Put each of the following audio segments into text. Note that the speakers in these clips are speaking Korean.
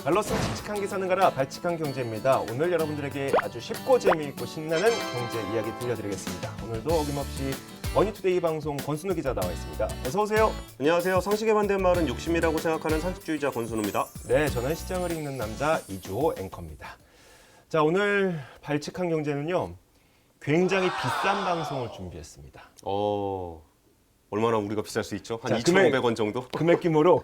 말로써 칙칙한 기사는 가라 발칙한 경제입니다. 오늘 여러분들에게 아주 쉽고 재미있고 신나는 경제 이야기 들려드리겠습니다. 오늘도 어김없이 머니투데이 방송 권순우 기자 나와 있습니다. 어서 오세요. 안녕하세요. 상식에 반대는 말은 욕심이라고 생각하는 상식주의자 권순우입니다. 네, 저는 시장을 읽는 남자 이주호 앵커입니다. 자, 오늘 발칙한 경제는요. 굉장히 비싼 방송을 준비했습니다. 얼마나 우리가 비쌀 수 있죠? 한 자, 2,500원 정도? 금액 규모로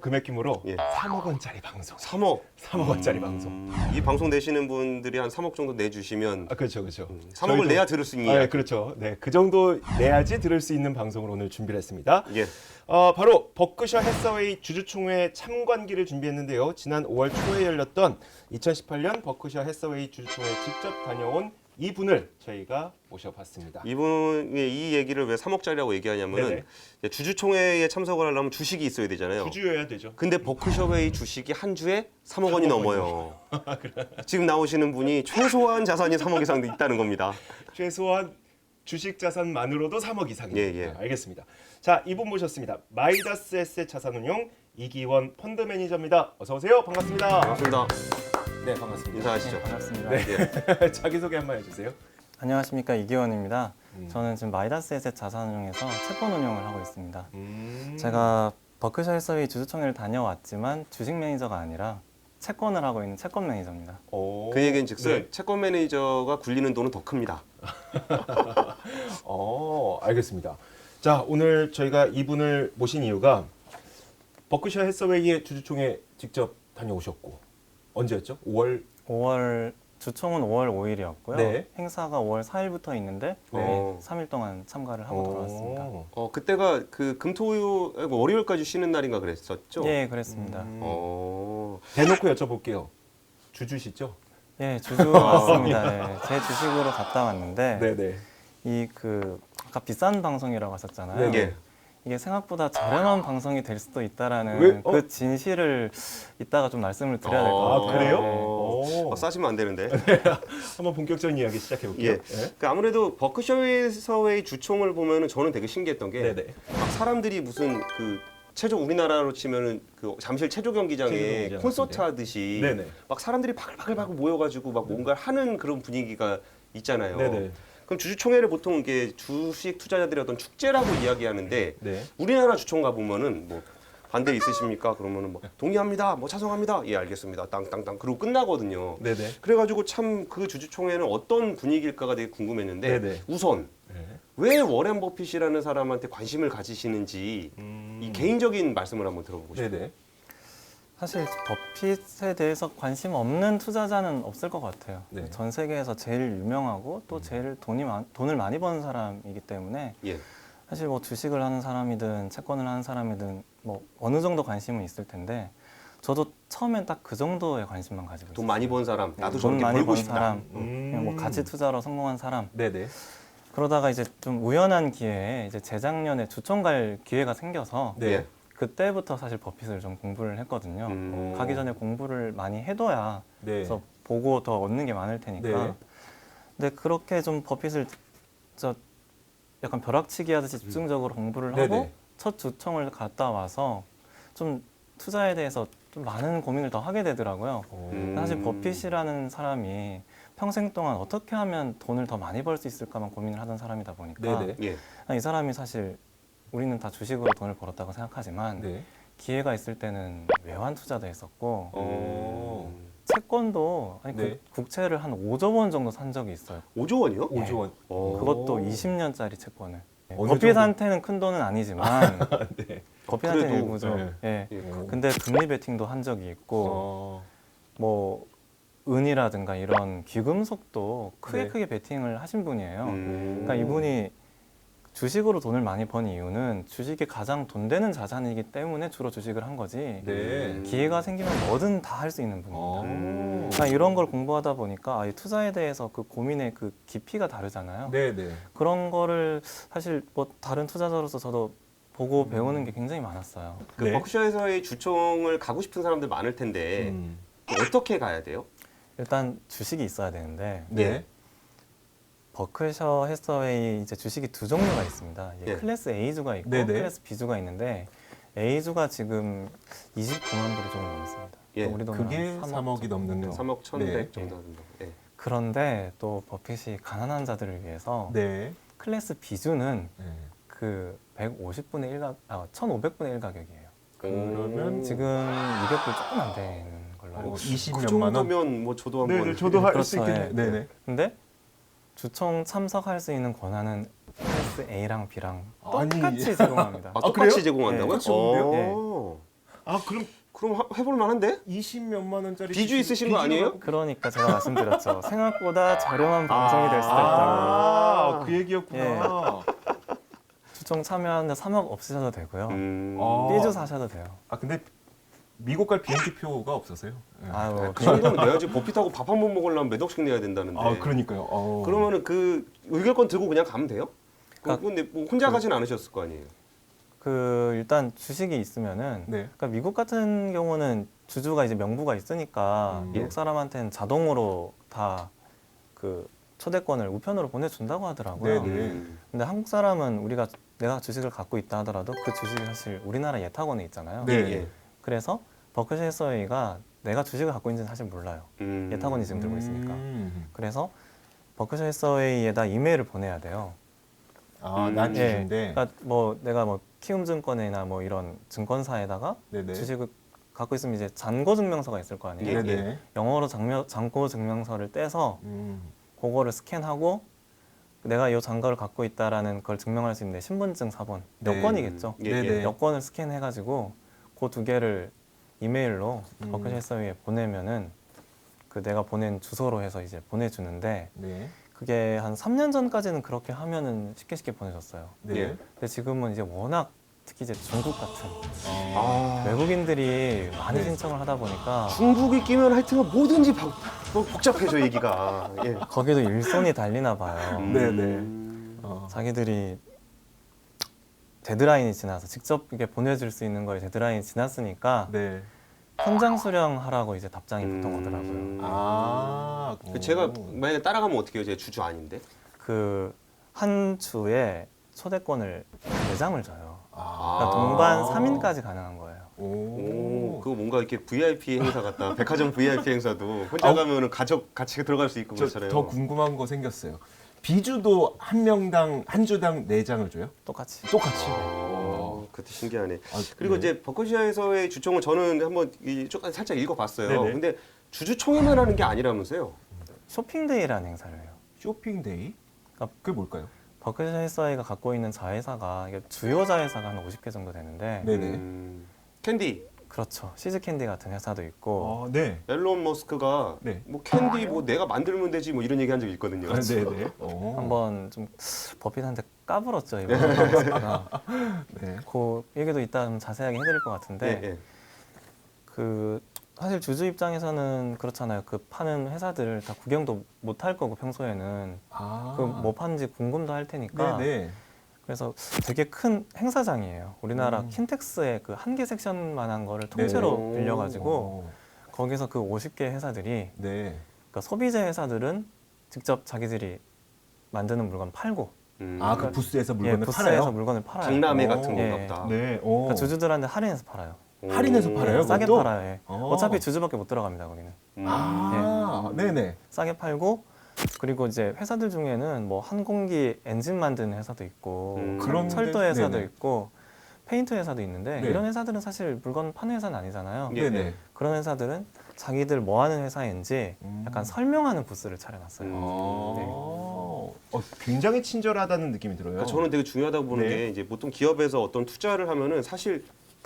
예. 3억 원짜리 방송. 3억 원짜리 방송. 이 방송 내시는 분들이 한 3억 정도 내주시면 아, 그렇죠. 3억을 내야 들을 수 있는 네, 이야기. 그렇죠. 네, 그 정도 내야지 들을 수 있는 방송을 오늘 준비를 했습니다. 예. 바로 버크셔 해서웨이 주주총회 참관기를 준비했는데요. 지난 5월 초에 열렸던 2018년 버크셔 해서웨이 주주총회에 직접 다녀온 이분을 저희가 모셔봤습니다. 이분이 이 얘기를 왜 3억짜리라고 얘기하냐면은 네네. 주주총회에 참석을 하려면 주식이 있어야 되잖아요. 주주여야 되죠. 근데 버크셔웨이 주식이 한 주에 3억 원이 넘어요. 지금 나오시는 분이 최소한 자산이 3억 이상 있다는 겁니다. 최소한 주식 자산만으로도 3억 이상입니다. 예. 알겠습니다. 자, 이분 모셨습니다. 마이다스 에셋 자산운용 이기원 펀드 매니저입니다. 어서 오세요. 반갑습니다. 반갑습니다. 네, 반갑습니다. 인사하시죠. 네, 반갑습니다. 예. 자기소개 한번 해주세요. 안녕하십니까, 이기원입니다. 저는 지금 마이다스 에셋 자산운용에서 채권 운용을 하고 있습니다. 제가 버크셔 해서웨이 주주총회를 다녀왔지만 주식 매니저가 아니라 채권을 하고 있는 채권 매니저입니다. 그 얘기는 즉슨 네. 채권 매니저가 굴리는 돈은 더 큽니다. 알겠습니다. 자, 오늘 저희가 이분을 모신 이유가 버크셔 해서웨이의 주주총회 직접 다녀오셨고 언제였죠? 5월 주총은 5월 5일이었고요. 네. 행사가 5월 4일부터 있는데 네. 3일 동안 참가를 하고 돌아왔습니다. 그때가 그 월요일까지 쉬는 날인가 그랬었죠? 예, 그랬습니다. 대놓고 여쭤볼게요. 주주시죠? 예, 주주 맞습니다. 예, 제 주식으로 갔다 왔는데 네네. 아까 비싼 방송이라고 하셨잖아요. 네. 예. 이게 생각보다 저렴한 방송이 될 수도 있다라는 왜? 그 진실을 이따가 좀 말씀을 드려야 될 것 아, 같아요. 그래요? 네. 싸시면 안 되는데. 한번 본격적인 이야기 시작해 볼게요. 예. 그 아무래도 버크셔 해서웨이 주총을 보면은 저는 되게 신기했던 게 네네. 막 사람들이 무슨 그 우리나라로 치면은 그 잠실 체조 경기장에 체조경기장 콘서트 같은데. 하듯이 네네. 막 사람들이 바글바글 모여가지고 막 뭔가를 하는 그런 분위기가 있잖아요. 네네. 그럼 주주총회를 보통 이게 주식 투자자들의 어떤 축제라고 이야기하는데 네. 우리나라 주총 가 보면은 뭐 반대 있으십니까? 그러면은 뭐 동의합니다. 뭐 찬성합니다. 예, 알겠습니다. 땅땅땅 그러고 끝나거든요. 네네. 그래가지고 참 그 주주총회는 어떤 분위기일까가 되게 궁금했는데 네네. 우선 네. 왜 워렌 버핏이라는 사람한테 관심을 가지시는지 이 개인적인 말씀을 한번 들어보고 싶어요. 네네. 사실 버핏에 대해서 관심 없는 투자자는 없을 것 같아요. 네. 전 세계에서 제일 유명하고 또 제일 돈을 많이 버는 사람이기 때문에 예. 사실 뭐 주식을 하는 사람이든 채권을 하는 사람이든 뭐 어느 정도 관심은 있을 텐데 저도 처음엔 딱 그 정도의 관심만 가지고 있어요. 돈 많이 번 사람, 나도 돈 저렇게 많이 벌고 번 싶다. 사람, 그냥 뭐 가치 투자로 성공한 사람. 네네. 그러다가 이제 좀 우연한 기회에 이제 재작년에 주총 갈 기회가 생겨서 네. 예. 그때부터 사실 버핏을 좀 공부를 했거든요. 음. 가기 전에 공부를 많이 해둬야 네. 그래서 보고 더 얻는 게 많을 테니까. 네. 근데 그렇게 좀 버핏을 약간 벼락치기 하듯이 집중적으로 공부를 네네. 하고 첫 주총을 갔다 와서 좀 투자에 대해서 좀 많은 고민을 더 하게 되더라고요. 사실 버핏이라는 사람이 평생 동안 어떻게 하면 돈을 더 많이 벌 수 있을까만 고민을 하던 사람이다 보니까 네네. 예. 이 사람이 사실 우리는 다 주식으로 돈을 벌었다고 생각하지만 네. 기회가 있을 때는 외환 투자도 했었고 채권도 네. 국채를 한 5조 원 정도 산 적이 있어요. 5조 원이요? 5조 원. 그것도 20년짜리 채권을. 어느 버핏한테는 큰 돈은 아니지만 네. 버핏한테는 그래도, 일부죠. 네. 예. 예. 근데 금리 베팅도 한 적이 있고 뭐 은이라든가 이런 귀금속도 크게 네. 크게 베팅을 하신 분이에요. 음. 그러니까 이분이 주식으로 돈을 많이 번 이유는 주식이 가장 돈 되는 자산이기 때문에 주로 주식을 한 거지. 네. 기회가 생기면 뭐든 다 할 수 있는 분입니다. 그러니까 이런 걸 공부하다 보니까 이 투자에 대해서 그 고민의 그 깊이가 다르잖아요. 네네. 그런 거를 사실 뭐 다른 투자자로서 저도 보고 배우는 게 굉장히 많았어요. 그 네. 버크셔에서의 주총을 가고 싶은 사람들 많을 텐데 어떻게 가야 돼요? 일단 주식이 있어야 되는데 네. 버크셔 해서웨이 이제 주식이 두 종류가 있습니다. 이제 예. 클래스 A주가 있고 네네. 클래스 B주가 있는데 A주가 지금 29만 불이 조금 넘습니다. 예. 우리 돈으로 그게 한 3억이 넘는 3억 1,100 네. 정도 한다. 예. 그런데 또 버핏이 가난한 자들을 위해서 네. 클래스 B주는 네. 그 150분의 1 1,500분의 1 가격이에요. 그러면 지금 200불 조금 안 되는 걸로 알고 있어요. 20 그 몇만 원. 정도면 뭐 저도 한번 네, 저도 할 수 그렇죠, 있겠네요. 예. 네네. 근데 주총 참석할 수 있는 권한은 클래스 A랑 B랑 아니, 똑같이 제공합니다. 아, 똑같이 그래요? 제공한다고요? 네, 똑같이 좋은데요? 어. 아, 그럼 그럼 해볼 만한데? 20 몇만 원짜리 비주 있으신 거 아니에요? 그러니까 제가 말씀드렸죠. 생각보다 저렴한 방송이 될 수도 있다고. 아, 그 얘기였구나. 주총 참여하는데 3억 없으셔도 되고요. 아. B주 사셔도 돼요. 아 근데 미국 갈 비행기 표가 없어서요. 네. 아유, 그 정도면 내가 지금 버핏하고 밥 한 번 먹으려면 몇 억씩 내야 된다는데. 아 그러니까요. 그러면은 그 의결권 들고 그냥 가면 돼요? 그러니까 근데 뭐 혼자 가진 않으셨을 거 아니에요? 일단 주식이 있으면은 네. 그러니까 미국 같은 경우는 주주가 이제 명부가 있으니까 예. 미국 사람한테는 자동으로 다 그 초대권을 우편으로 보내준다고 하더라고요. 네네. 근데 한국 사람은 내가 주식을 갖고 있다 하더라도 그 주식이 사실 우리나라 예탁원에 있잖아요. 네. 예. 그래서 버크셔 해서웨이가 내가 주식을 갖고 있는지는 사실 몰라요. 예탁원이 지금 들고 있으니까. 그래서 버크셔 해서웨이에다 이메일을 보내야 돼요. 난 예. 주주인데. 그러니까 뭐 내가 뭐 키움증권이나 뭐 이런 증권사에다가 네네. 주식을 갖고 있으면 이제 잔고 증명서가 있을 거 아니에요. 예. 네네. 영어로 잔고 증명서를 떼서 음. 그거를 스캔하고 내가 이 잔고를 갖고 있다라는 걸 증명할 수 있는데 신분증 사본 네. 여권이겠죠. 예, 예. 네네. 여권을 스캔해가지고 그 두 개를 이메일로 버크셔 해서웨이에 보내면은 그 내가 보낸 주소로 해서 이제 보내주는데 네. 그게 한 3년 전까지는 그렇게 하면은 쉽게 보내줬어요. 네. 예. 근데 지금은 이제 워낙 특히 이제 중국 같은 아. 외국인들이 많이 네. 신청을 하다 보니까 중국이 끼면 하여튼 뭐든지 복잡해져 얘기가. 예. 거기도 일손이 달리나 봐요. 네네. 자기들이 데드라인이 지나서 직접 이게 보내줄 수 있는 거에 데드라인이 지났으니까 네. 현장 수령하라고 이제 답장이 보통 오더라고요. 아. 그 제가 만약에 따라가면 어떻게 해요? 제가 주주 아닌데. 그 한 주에 초대권을 4장을 줘요. 아. 그러니까 동반 3인까지 가능한 거예요. 오, 그거 뭔가 이렇게 VIP 행사 같다. 백화점 VIP 행사도 혼자 가면은 가족 같이 들어갈 수 있고 그렇잖아요. 더 궁금한 거 생겼어요. 비주도 한 명당 한 주당 4장을 줘요? 똑같이. 똑같이. 그것도 신기하네. 아, 그리고 네. 이제 버크셔에서의 주총을 저는 한번 살짝 읽어봤어요. 네네. 근데 주주총회만 하는 게 아니라면서요? 쇼핑데이라는 행사를 해요. 쇼핑데이? 그러니까 그게 뭘까요? 버크셔 해서웨이가 갖고 있는 자회사가 이게 주요 자회사가 한 50개 정도 되는데 네네. 캔디, 그렇죠. 시즈캔디 같은 회사도 있고 네. 앨런 머스크가 네. 뭐 캔디 뭐 내가 만들면 되지 뭐 이런 얘기 한 적이 있거든요. 아, 네네. 한번 좀 버핏한테 까불었죠 이번 버스가. 네. 그 얘기도 이따 좀 자세하게 해드릴 것 같은데 예, 예. 그 사실 주주 입장에서는 그렇잖아요. 그 파는 회사들을 다 구경도 못 할 거고 평소에는 아. 그 뭐 파는지 궁금도 할 테니까 네네. 그래서 되게 큰 행사장이에요. 우리나라 킨텍스의 그 한 개 섹션만한 거를 통째로 네. 빌려가지고 거기서 그 50개 회사들이 네. 그러니까 소비재 회사들은 직접 자기들이 만드는 물건 팔고 아, 그 부스에서 물건을 부스에서 팔아요? 물건을 팔아요. 박람회 오. 같은 예. 건가 보다. 네. 그러니까 주주들한테 할인해서 팔아요. 할인해서 팔아요? 싸게 그것도? 팔아요. 예. 어. 어차피 주주밖에 못 들어갑니다 거기는. 아, 네네. 싸게 팔고 그리고 이제 회사들 중에는 뭐 항공기 엔진 만드는 회사도 있고 그런 철도 데- 회사도 네네. 있고 페인트 회사도 있는데 네. 이런 회사들은 사실 물건 파는 회사는 아니잖아요. 예. 네네. 그런 회사들은 자기들 뭐 하는 회사인지 약간 설명하는 부스를 차려놨어요. 굉장히 친절하다는 느낌이 들어요. 그러니까 저는 되게 중요하다고 보는 네. 게 이제 보통 기업에서 어떤 투자를 하면은 사실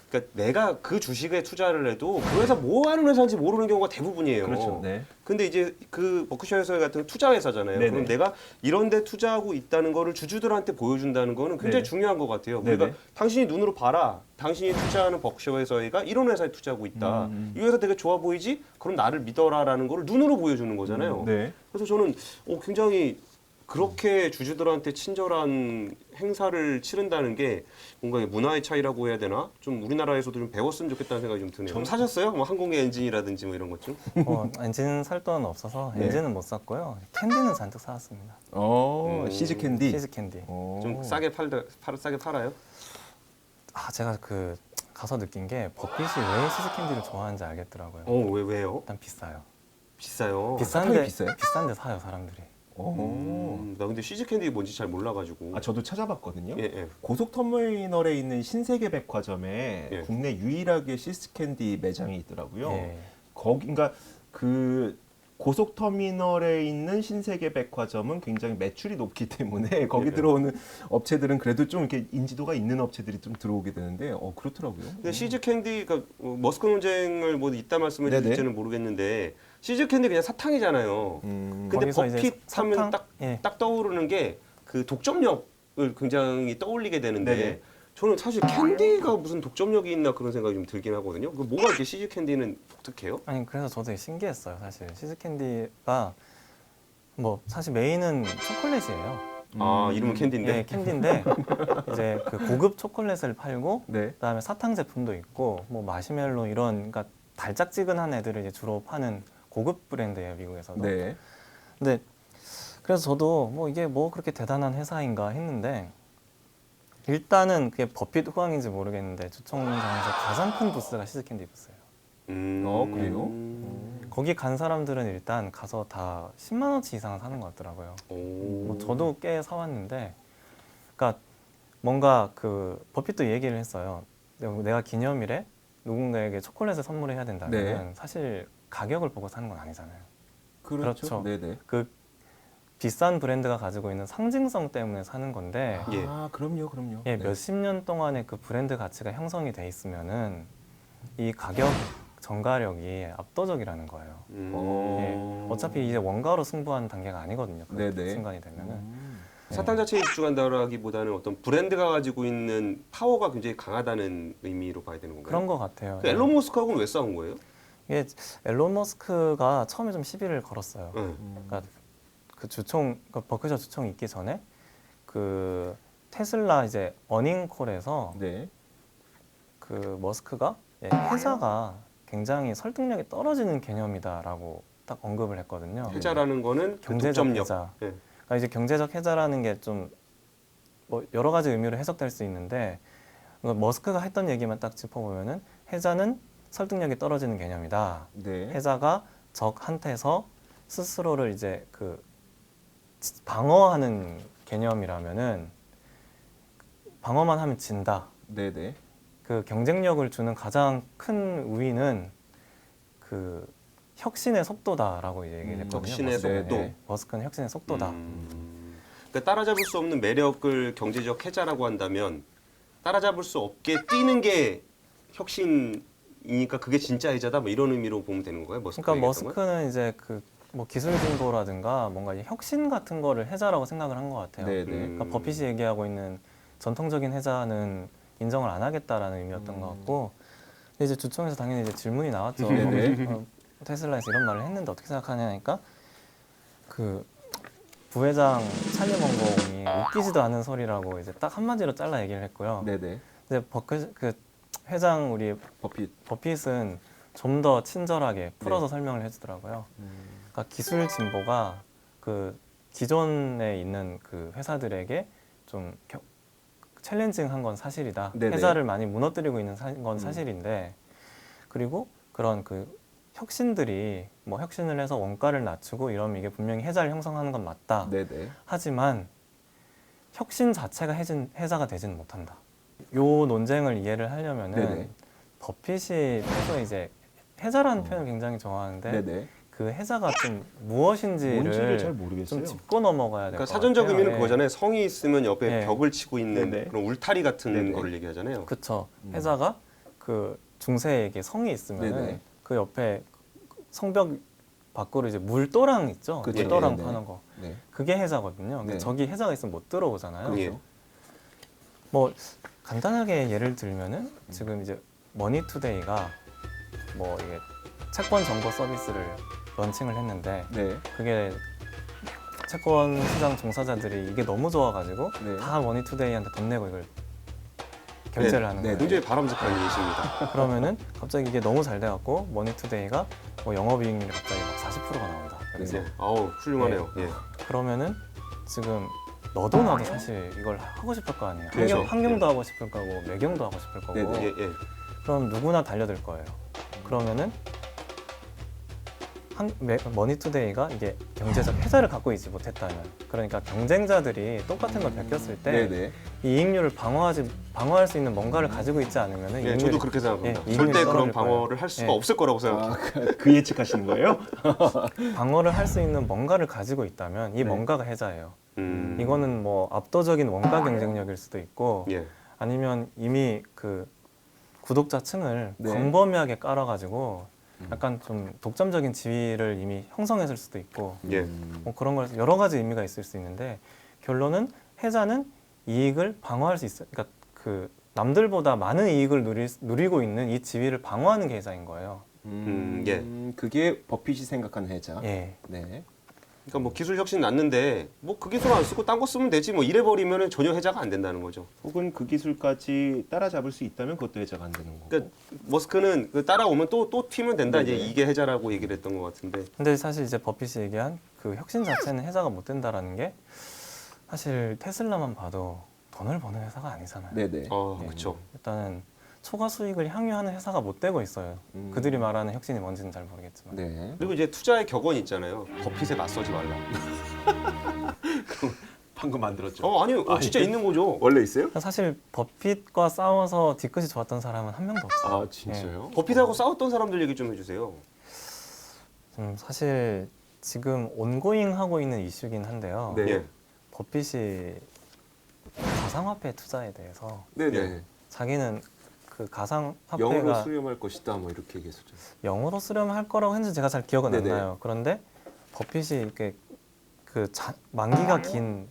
그러니까 내가 그 주식에 투자를 해도 그 회사 뭐 하는 회사인지 모르는 경우가 대부분이에요. 그렇죠. 네. 근데 이제 그 버크셔 해서 같은 투자 회사잖아요. 네네. 그럼 내가 이런 데 투자하고 있다는 거를 주주들한테 보여준다는 거는 굉장히 네네. 중요한 것 같아요. 네네. 그러니까 당신이 눈으로 봐라. 당신이 투자하는 버크셔 회사가 이런 회사에 투자하고 있다. 이 회사 되게 좋아 보이지? 그럼 나를 믿어라라는 거를 눈으로 보여주는 거잖아요. 네. 그래서 저는 굉장히 그렇게 주주들한테 친절한 행사를 치른다는 게 뭔가 문화의 차이라고 해야 되나? 좀 우리나라에서도 좀 배웠으면 좋겠다는 생각이 좀 드네요. 좀 사셨어요? 뭐 항공기 엔진이라든지 뭐 이런 것 좀? 엔진 살 돈은 없어서 네. 엔진은 못 샀고요. 캔디는 잔뜩 사왔습니다. 시즈 캔디. 치즈 캔디. 좀 싸게 싸게 팔아요? 제가 그 가서 느낀 게 버핏이 왜 시즈캔디를 좋아하는지 알겠더라고요. 왜요? 일단 비싸요. 비싸요. 비싼데 비싸요? 비싼데 사요 사람들이. 나 근데 치즈캔디 뭔지 잘 몰라가지고. 아 저도 찾아봤거든요. 예. 고속터미널에 있는 신세계백화점에 예. 국내 유일하게 시스캔디 매장이 있더라고요. 예. 거긴가 그 고속터미널에 있는 신세계백화점은 굉장히 매출이 높기 때문에 거기 예. 들어오는 업체들은 그래도 좀 이렇게 인지도가 있는 업체들이 좀 들어오게 되는데 그렇더라고요. 근데 치즈캔디, 그러니까 머스크 논쟁을 뭐 이따 말씀해 네네. 주실지는 모르겠는데 치즈캔디 그냥 사탕이잖아요. 근데 거기서 이제 버핏 하면 사탕? 예. 딱 떠오르는 게 그 독점력을 굉장히 떠올리게 되는데 네네. 저는 사실 캔디가 무슨 독점력이 있나 그런 생각이 좀 들긴 하거든요. 그 뭐가 이렇게 치즈캔디는 독특해요? 아니 그래서 저도 되게 신기했어요. 사실 시즈캔디가 뭐 사실 메인은 초콜릿이에요. 이름은 캔디인데. 예, 캔디인데 이제 그 고급 초콜릿을 팔고 네. 그다음에 사탕 제품도 있고 뭐 마시멜로 이런 그러니까 달짝지근한 애들을 이제 주로 파는 고급 브랜드예요 미국에서도. 네. 근데 그래서 저도 뭐 이게 뭐 그렇게 대단한 회사인가 했는데 일단은 그게 버핏 호황인지 모르겠는데 주총장에서 가장 큰 부스가 시즈캔디 부스예요. 그래요? 거기 간 사람들은 일단 가서 다 10만 원치 이상 사는 것 같더라고요. 뭐 저도 꽤 사왔는데, 그러니까 뭔가 그 버핏도 얘기를 했어요. 내가 기념일에 누군가에게 초콜릿을 선물해야 된다면 네. 사실 가격을 보고 사는 건 아니잖아요. 그렇죠. 그렇죠. 네네. 그 비싼 브랜드가 가지고 있는 상징성 때문에 사는 건데, 예. 그럼요. 예, 네. 몇십 년 동안의 그 브랜드 가치가 형성이 돼 있으면은 이 가격 전가력이 압도적이라는 거예요. 예, 어차피 이제 원가로 승부하는 단계가 아니거든요. 그 네네. 순간이 되면은. 사탕 자체에 집중한다라기보다는 어떤 브랜드가 가지고 있는 파워가 굉장히 강하다는 의미로 봐야 되는 건가요? 그런 것 같아요. 그 앨런 머스크하고는 왜 싸운 거예요? 이게 앨런 머스크가 처음에 좀 시비를 걸었어요. 네. 그러니까 그 주총, 그 버크셔 주총이 있기 전에 그 테슬라 이제 어닝콜에서 네. 그 머스크가 회사가 굉장히 설득력이 떨어지는 개념이다라고 딱 언급을 했거든요. 해자라는 거는 그 경제적 독점력. 해자. 예. 그러니까 이제 경제적 해자라는 게 좀 뭐 여러 가지 의미로 해석될 수 있는데 머스크가 했던 얘기만 딱 짚어보면은 해자는 설득력이 떨어지는 개념이다. 네. 해자가 적한테서 스스로를 이제 그 방어하는 개념이라면은 방어만 하면 진다. 네네. 그 경쟁력을 주는 가장 큰 우위는 그 혁신의 속도다라고 이제 얘기를 했거든요. 혁신의 머스크는. 속도. 네, 머스크는 혁신의 속도다. 그러니까 따라잡을 수 없는 매력을 경제적 해자라고 한다면 따라잡을 수 없게 뛰는 게 혁신이니까 그게 진짜 해자다. 뭐 이런 의미로 보면 되는 거예요. 머스크가 그러니까 얘기했던 건? 머스크는 이제 그 뭐 기술 진보라든가 뭔가 이 혁신 같은 거를 해자라고 생각을 한 것 같아요. 네네. 그러니까 버핏이 얘기하고 있는 전통적인 해자는 인정을 안 하겠다라는 의미였던 것 같고, 근데 이제 주총에서 당연히 이제 질문이 나왔죠. 네네. 테슬라에서 이런 말을 했는데 어떻게 생각하냐니까 그 부회장 찰리 먼공이 웃기지도 않은 소리라고 이제 딱 한마디로 잘라 얘기를 했고요. 네네. 근데 그 회장 우리 버핏은 좀 더 친절하게 풀어서 설명을 해주더라고요. 그러니까 기술 진보가 그 기존에 있는 그 회사들에게 좀 챌린징한 건 사실이다. 네네. 회사를 많이 무너뜨리고 있는 건 사실인데, 그리고 그런 그 혁신들이 뭐 혁신을 해서 원가를 낮추고 이러면 이게 분명히 해자를 형성하는 건 맞다. 네네. 하지만 혁신 자체가 해자가 되지는 못한다. 요 논쟁을 이해를 하려면은 네네. 버핏이 평소에 이제 해자라는 표현을 굉장히 좋아하는데 네네. 그 해자가 좀 무엇인지를 뭔지를 잘 모르겠어요. 좀 짚고 넘어가야 될 것 그러니까 같아요. 사전적 의미는 예. 그거잖아요. 성이 있으면 옆에 네. 벽을 치고 있는 네네. 그런 울타리 같은 네네. 거를 얘기하잖아요. 그쵸. 해자가 그 중세에게 성이 있으면 네네. 그 옆에 성벽 밖으로 이제 물도랑 있죠. 그쵸. 물도랑 네네. 파는 거. 네. 그게 해자거든요. 근데 네. 저기 해자가 있으면 못 들어오잖아요. 예. 뭐 간단하게 예를 들면은 지금 이제 머니투데이가 뭐 이게 채권 정보 서비스를 런칭을 했는데 네. 그게 채권 시장 종사자들이 이게 너무 좋아가지고 네. 다 머니투데이한테 돈 내고 이걸 결제를 하는 네. 거예요. 굉장히 바람직한 예시입니다. 그러면은 갑자기 이게 너무 잘 돼갖고 머니투데이가 뭐 영업이익률이 갑자기 막 40%가 나온다. 그래서 네. 아우 훌륭하네요. 예. 그러면은 지금 너도 나도 사실 이걸 하고 싶을 거 아니에요. 그렇죠. 환경도 하고 싶을 거고 매경도 하고 싶을 거고. 네네. 예, 예. 그럼 누구나 달려들 거예요. 그러면은 머니투데이가 이게 경제적 혜자를 갖고 있지 못했다면, 그러니까 경쟁자들이 똑같은 걸 베꼈을 때 네네. 이 이익률을 방어할 수 있는 뭔가를 가지고 있지 않으면 예, 저도 그렇게 생각합니다. 예, 절대 이익률이 그런 떨어질 방어를 할 수가 예. 없을 거라고 생각해요. 그 예측하시는 거예요? 방어를 할 수 있는 뭔가를 가지고 있다면 이 네. 뭔가가 혜자예요. 음. 이거는 뭐 압도적인 원가 경쟁력일 수도 있고 예. 아니면 이미 그 구독자층을 네. 광범위하게 깔아가지고 약간 좀 독점적인 지위를 이미 형성했을 수도 있고 예. 뭐 그런 걸 여러 가지 의미가 있을 수 있는데 결론은 혜자는 이익을 방어할 수 있어요. 그러니까 그 남들보다 많은 이익을 누리고 있는 이 지위를 방어하는 게 혜자인 거예요. 예. 그게 버핏이 생각하는 혜자. 예. 네. 그러니까 뭐 기술 혁신 났는데 뭐 그 기술 안 쓰고 딴 거 쓰면 되지 뭐 이래 버리면은 전혀 혜자가 안 된다는 거죠. 혹은 그 기술까지 따라잡을 수 있다면 그것도 혜자가 안 되는 거고. 그러니까 머스크는 그 따라오면 또 튀면 된다 네네. 이제 이게 혜자라고 얘기를 했던 것 같은데. 근데 사실 이제 버핏이 얘기한 그 혁신 자체는 혜자가 못 된다라는 게 사실 테슬라만 봐도 돈을 버는 회사가 아니잖아요. 네네. 그렇죠. 일단은 초과 수익을 향유하는 회사가 못 되고 있어요. 그들이 말하는 혁신이 뭔지는 잘 모르겠지만. 네. 그리고 이제 투자의 격언이 있잖아요. 버핏에 맞서지 말라. 방금 만들었죠. 아니요, 진짜 있는 거죠. 원래 있어요? 사실 버핏과 싸워서 뒤끝이 좋았던 사람은 한 명도 없어요. 아 진짜요? 버핏하고 싸웠던 사람들 얘기 좀 해주세요. 사실 지금 온고잉 하고 있는 이슈긴 한데요. 네. 예. 버핏이 가상화폐 투자에 대해서 네네. 자기는 그 영어로 가상화폐가 수렴할 것이다 뭐 이렇게 얘기했었죠. 영어로 쓰려면 할 거라고 했는지 제가 잘 기억은 네네. 안 나요. 그런데 버핏이 이렇게 만기가 긴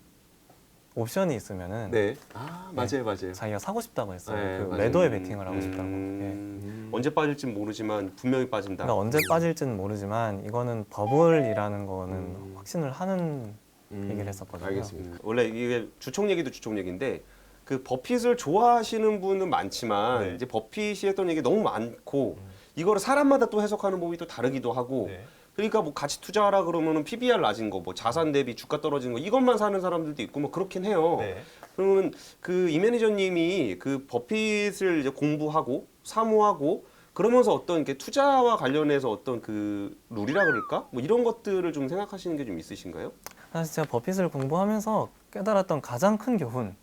옵션이 있으면은 네. 아 맞아요 맞아요. 자기가 사고 싶다고 했어요. 네, 그 맞아요. 매도에 베팅을 하고 싶다고. 예. 언제 빠질지 모르지만 분명히 빠진다. 그러니까 언제 빠질지는 모르지만 이거는 버블이라는 거는 확신을 하는 얘기를 했었거든요. 알겠습니다. 원래 이게 주총 얘기도 주총 얘기인데 그 버핏을 좋아하시는 분은 많지만 네. 이제 버핏이 했던 얘기 너무 많고 이거를 사람마다 또 해석하는 법이 또 다르기도 하고 네. 그러니까 뭐 같이 투자하라 그러면은 PBR 낮은 거, 뭐 자산 대비 주가 떨어지는 거 이것만 사는 사람들도 있고 뭐 그렇긴 해요. 네. 그러면 그 이 매니저님이 그 버핏을 이제 공부하고 사모하고 그러면서 어떤 이렇게 투자와 관련해서 어떤 그 룰이라 그럴까? 뭐 이런 것들을 좀 생각하시는 게 좀 있으신가요? 사실 제가 버핏을 공부하면서 깨달았던 가장 큰 교훈,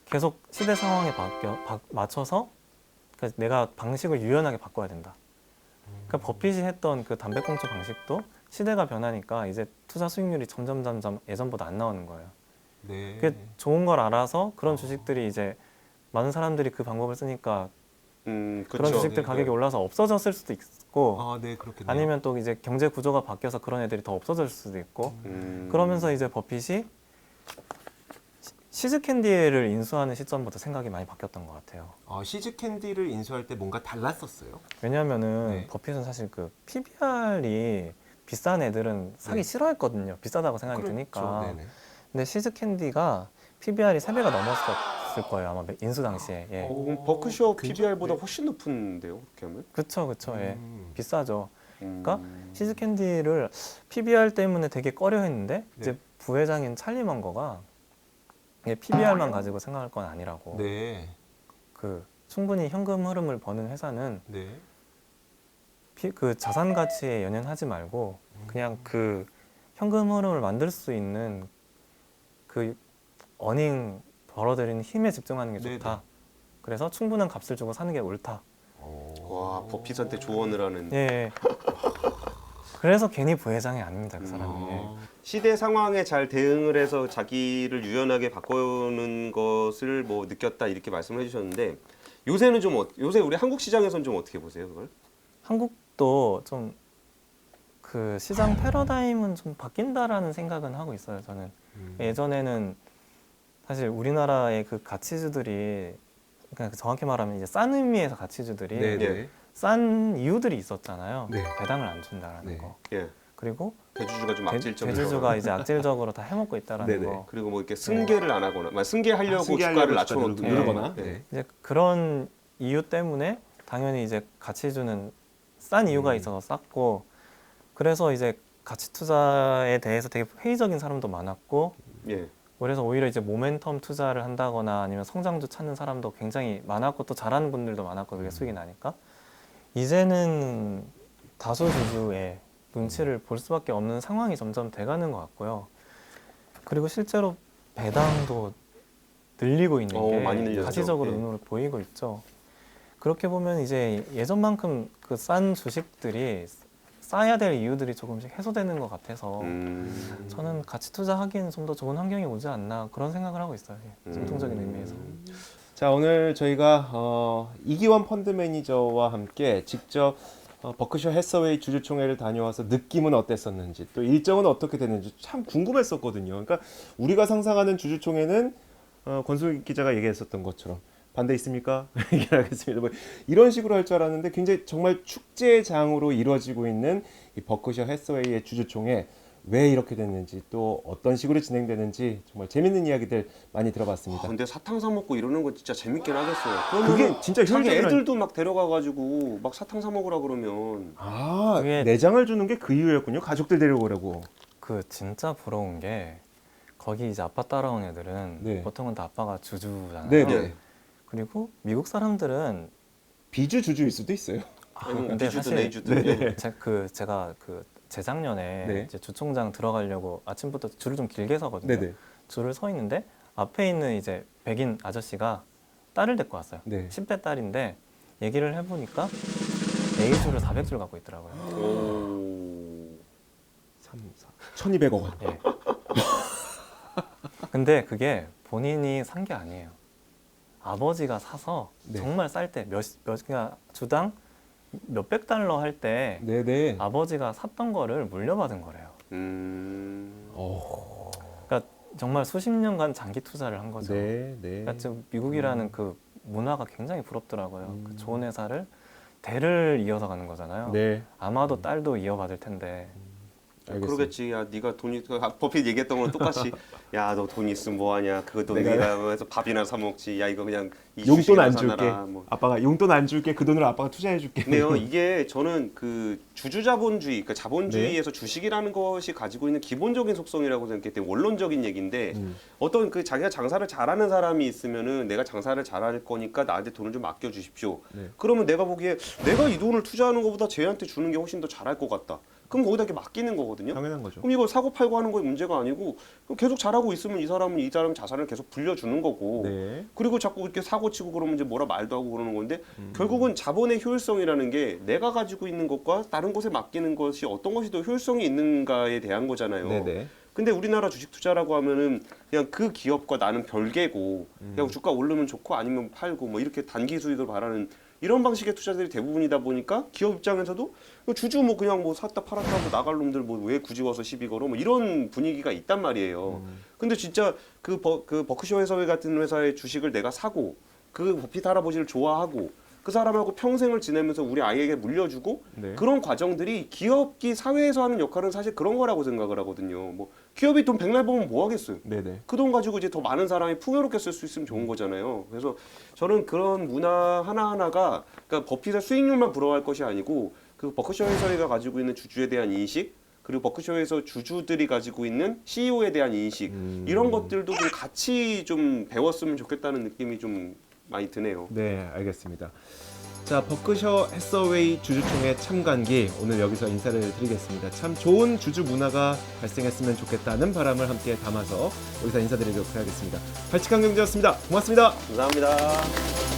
계속 시대 상황에 맞춰서 그러니까 내가 방식을 유연하게 바꿔야 된다. 그러니까 버핏이 했던 그 담배꽁초 방식도 시대가 변하니까 이제 투자 수익률이 점점 예전보다 안 나오는 거예요. 네. 그게 좋은 걸 알아서 그런 주식들이 이제 많은 사람들이 그 방법을 쓰니까 그런 그렇죠. 주식들 가격이 올라서 없어졌을 수도 있고 아, 네, 그렇겠네요. 아니면 또 이제 경제 구조가 바뀌어서 그런 애들이 더 없어질 수도 있고 그러면서 이제 버핏이 시즈캔디를 인수하는 시점부터 생각이 많이 바뀌었던 것 같아요. 시즈 캔디를 인수할 때 뭔가 달랐었어요. 왜냐하면은 네. 버핏은 사실 그 PBR이 비싼 애들은 사기 네. 싫어했거든요. 비싸다고 생각이 드니까. 그렇죠. 네네. 근데 시즈캔디가 PBR이 3배가 넘었을 거예요. 아마 인수 당시에. 예. 그럼 버크셔 PBR보다 훨씬 높은데요, 그렇게 하면? 그쵸. 예. 비싸죠. 그러니까 음. 시즈캔디를 PBR 때문에 되게 꺼려했는데 네. 이제 부회장인 찰리 먼거가 이게 PBR만 가지고 생각할 건 아니라고. 네. 그 충분히 현금 흐름을 버는 회사는 네. 그 자산 가치에 연연하지 말고 그냥 그 현금 흐름을 만들 수 있는 그 어닝 벌어들이는 힘에 집중하는 게 좋다. 네네. 그래서 충분한 값을 주고 사는 게 옳다. 와, 버핏한테 조언을 하는. 예. 그래서 괜히 부회장이 아닙니다, 그 사람이. 예. 시대 상황에 잘 대응을 해서 자기를 유연하게 바꾸는 것을 뭐 느꼈다 이렇게 말씀을 해주셨는데 요새는 좀 요새 우리 한국 시장에서는 좀 어떻게 보세요, 그걸? 한국도 좀 그 시장 패러다임은 좀 바뀐다라는 생각은 하고 있어요. 저는 예전에는 사실 우리나라의 그 가치주들이 그러니까 정확히 말하면 이제 싼 의미에서 가치주들이 네네. 싼 이유들이 있었잖아요. 네. 배당을 안 준다라는 네. 거. 예, 그리고 대주주가 좀 악질적이죠. 대주주가 이제 악질적으로 다 해먹고 있다라는 네네. 거. 그리고 뭐 이렇게 승계를 안 하거나, 승계하려고 승계하려고 주가를 주가 낮춰놓고 누르거나. 예. 네. 이제 그런 이유 때문에 당연히 이제 가치주는 싼 이유가 있어서 쌌고 그래서 이제 가치 투자에 대해서 되게 회의적인 사람도 많았고 예. 그래서 오히려 이제 모멘텀 투자를 한다거나 아니면 성장주 찾는 사람도 굉장히 많았고 또 잘하는 분들도 많았고 그게 수익이 나니까 이제는 다수 주주의 눈치를 볼 수밖에 없는 상황이 점점 돼가는 것 같고요. 그리고 실제로 배당도 늘리고 있는 게 많이 늘렸죠. 가시적으로 예. 눈으로 보이고 있죠. 그렇게 보면 이제 예전만큼 그 싼 주식들이 싸야 될 이유들이 조금씩 해소되는 것 같아서 저는 가치 투자하기에는 좀 더 좋은 환경이 오지 않나 그런 생각을 하고 있어요. 전통적인 의미에서. 자, 오늘 저희가 이기원 펀드 매니저와 함께 직접 버크셔 해서웨이 주주총회를 다녀와서 느낌은 어땠었는지 또 일정은 어떻게 됐는지 참 궁금했었거든요. 그러니까 우리가 상상하는 주주총회는 권수익 기자가 얘기했었던 것처럼 반대 있습니까? 얘기하겠습니다. 뭐 이런 식으로 할 줄 알았는데 굉장히 정말 축제장으로 이루어지고 있는 이 버크셔 해서웨이의 주주총회 왜 이렇게 됐는지 또 어떤 식으로 진행되는지 정말 재밌는 이야기들 많이 들어봤습니다. 근데 사탕 사 먹고 이러는 거 진짜 재밌긴 하겠어요. 그게 그러면 진짜 자기 효율적인 애들도 막 데려가가지고 막 사탕 사 먹으라 그러면 아, 그게- 내장을 주는 게 그 이유였군요. 가족들 데려오라고. 그 진짜 부러운 게 거기 이제 아빠 따라온 애들은 네. 보통은 다 아빠가 주주잖아요. 네네. 그리고 미국 사람들은 비주 주주일 수도 있어요. 아니 뭐 근데 비주든 사실- 레이주든 제가 그 재작년에 네. 이제 주총장 들어가려고 아침부터 줄을 좀 길게 서거든요. 네네. 줄을 서 있는데 앞에 있는 이제 백인 아저씨가 딸을 데리고 왔어요. 네. 10대 딸인데 얘기를 해보니까 A줄을 400줄 갖고 있더라고요. 오. 3, 4. 1,200억 원. 예. 근데 그게 본인이 산 게 아니에요. 아버지가 사서 네. 정말 쌀 때 그러니까 주당 몇백 달러 할 때 네네. 아버지가 샀던 거를 물려받은 거래요. 그러니까 정말 수십 년간 장기 투자를 한 거죠. 네, 네. 그러니까 지금 미국이라는 그 문화가 굉장히 부럽더라고요. 그 좋은 회사를 대를 이어서 가는 거잖아요. 네. 아마도 딸도 이어받을 텐데. 알겠습니다. 그러겠지. 야, 네가 돈이 버핏 얘기했던 거랑 똑같이. 야, 너 돈 있으면 뭐 하냐? 그 돈 내가- 네가 해서 밥이나 사 먹지. 야, 이거 그냥 이 용돈 주식이나 안 줄게. 사놔라. 뭐. 아빠가 용돈 안 줄게. 그 돈으로 아빠가 투자해 줄게. 근데요, 이게 저는 그 주주자본주의, 그러니까 자본주의에서 네. 주식이라는 것이 가지고 있는 기본적인 속성이라고 생각했기 때문에 원론적인 얘기인데 어떤 그 자기가 장사를 잘하는 사람이 있으면은 내가 장사를 잘할 거니까 나한테 돈을 좀 아껴 주십시오. 네. 그러면 내가 보기에 내가 이 돈을 투자하는 것보다 쟤한테 주는 게 훨씬 더 잘할 것 같다. 그럼 거기다 이렇게 맡기는 거거든요. 당연한 거죠. 그럼 이거 사고 팔고 하는 거에 문제가 아니고 계속 잘하고 있으면 이 사람 자산을 계속 불려주는 거고 네. 그리고 자꾸 이렇게 사고 치고 그러면 이제 뭐라 말도 하고 그러는 건데 결국은 자본의 효율성이라는 게 내가 가지고 있는 것과 다른 곳에 맡기는 것이 어떤 것이 더 효율성이 있는가에 대한 거잖아요. 네네. 근데 우리나라 주식 투자라고 하면은 그냥 그 기업과 나는 별개고 그냥 주가 오르면 좋고 아니면 팔고 뭐 이렇게 단기 수익을 바라는 이런 방식의 투자들이 대부분이다 보니까 기업 입장에서도 주주 뭐 그냥 뭐 샀다 팔았다 하고 나갈 놈들 뭐 왜 굳이 와서 시비 걸어 뭐 이런 분위기가 있단 말이에요. 근데 진짜 그 버크셔 해서웨이 같은 회사의 주식을 내가 사고 그 버핏 할아버지를 좋아하고 그 사람하고 평생을 지내면서 우리 아이에게 물려주고 네. 그런 과정들이 기업이 사회에서 하는 역할은 사실 그런 거라고 생각을 하거든요. 뭐 기업이 돈 백날 벌면 뭐 하겠어요. 네네. 그 돈 가지고 이제 더 많은 사람이 풍요롭게 쓸 수 있으면 좋은 거잖아요. 그래서 저는 그런 문화 하나하나가 그러니까 버핏의 수익률만 부러워할 것이 아니고 그 버크셔 해서웨이가 가지고 있는 주주에 대한 인식 그리고 버크셔에서 주주들이 가지고 있는 CEO에 대한 인식 이런 것들도 좀 같이 좀 배웠으면 좋겠다는 느낌이 좀 많이 드네요. 네, 알겠습니다. 자, 버크셔 해서웨이 주주총회 참관기 오늘 여기서 인사를 드리겠습니다. 참 좋은 주주 문화가 발생했으면 좋겠다는 바람을 함께 담아서 여기서 인사드리도록 하겠습니다. 발칙한 경제였습니다. 고맙습니다. 감사합니다.